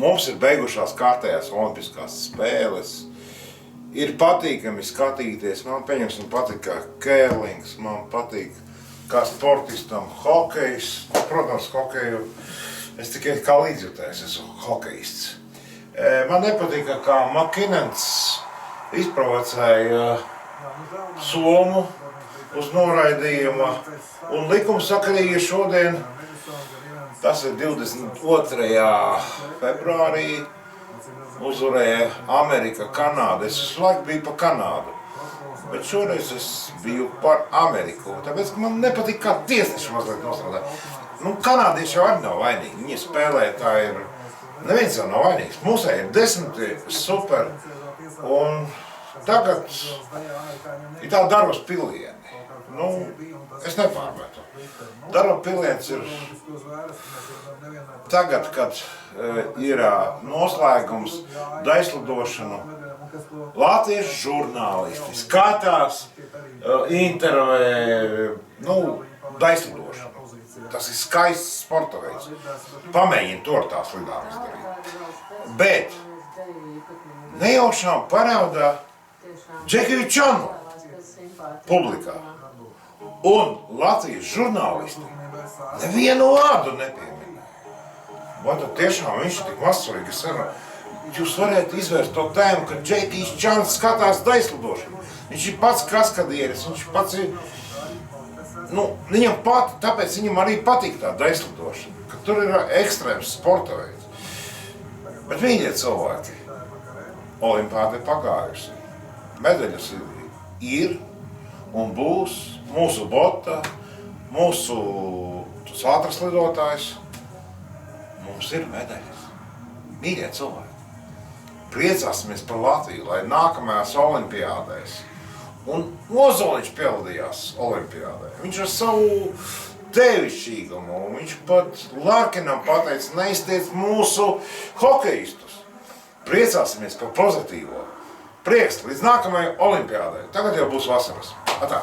mums ir beigušās kārtējās olimpiskās spēles. Ir patīkami skatīties, man patīk kā kērlings, man patīk kā sportistam hokejs. Protams, hokeju es tikai kā līdzjutējs esmu hokejists. Man nepatīk, kā Makinens izprovocēja Somu uz noraidījuma un likumsakarīgi šodien, tas ir 22. februārī, uzvarēja Amerika, Kanāda. Es visu laiku biju pa Kanādu, bet šoreiz es biju par Ameriku, tāpēc, ka man nepatīk kā tiesneši mazliet nostrādā. Kanādieši jau arī nav vainīgi, viņi spēlētāji ir, neviens jau nav vainīgs. Mūsēji ir 10 super, un tagad ir tā Darvas pilieni. Es nepārmetu. Darba piliens ir tagad, kad ir noslēgums daislidošanu. Latviešu žurnālisti skatās, intervē, daislidošanu. Tas ir skaists sporta veids. Pamēģini to ar tās lidām izdarīt. Bet nejaušām parādā Džekiju Čanu publikā. Un Latvijas žurnālisti nevienu vārdu nepieminēja. Vai tad tiešām viņš ir tik mazsvarīgi sarunā? Jūs varētu izvērst to tēmu, ka Džekijs Čans skatās daislidošanu. Viņš ir pats kaskadieris, viņš pats ir... Viņam tāpēc viņam arī patīk tā daislidošana, ka tur ir ekstrēms sporta veids. Bet mīļie cilvēki, olimpiāde ir pagājusi. Medaļas ir un būs. Mūsu bota, mūsu ātras lidotājs, mums ir medaļas. Mīļie cilvēki, priecāsimies par Latviju, lai nākamajās olimpiādēs. Un Ozoliņš pievadījās olimpiādē. Viņš ar savu tevišķīgumu, viņš pat Larkinam pateica, neiztiec mūsu hokejistus. Priecāsimies par pozitīvo. Prieks līdz nākamajai olimpiādē. Tagad jau būs vasaras. Atā.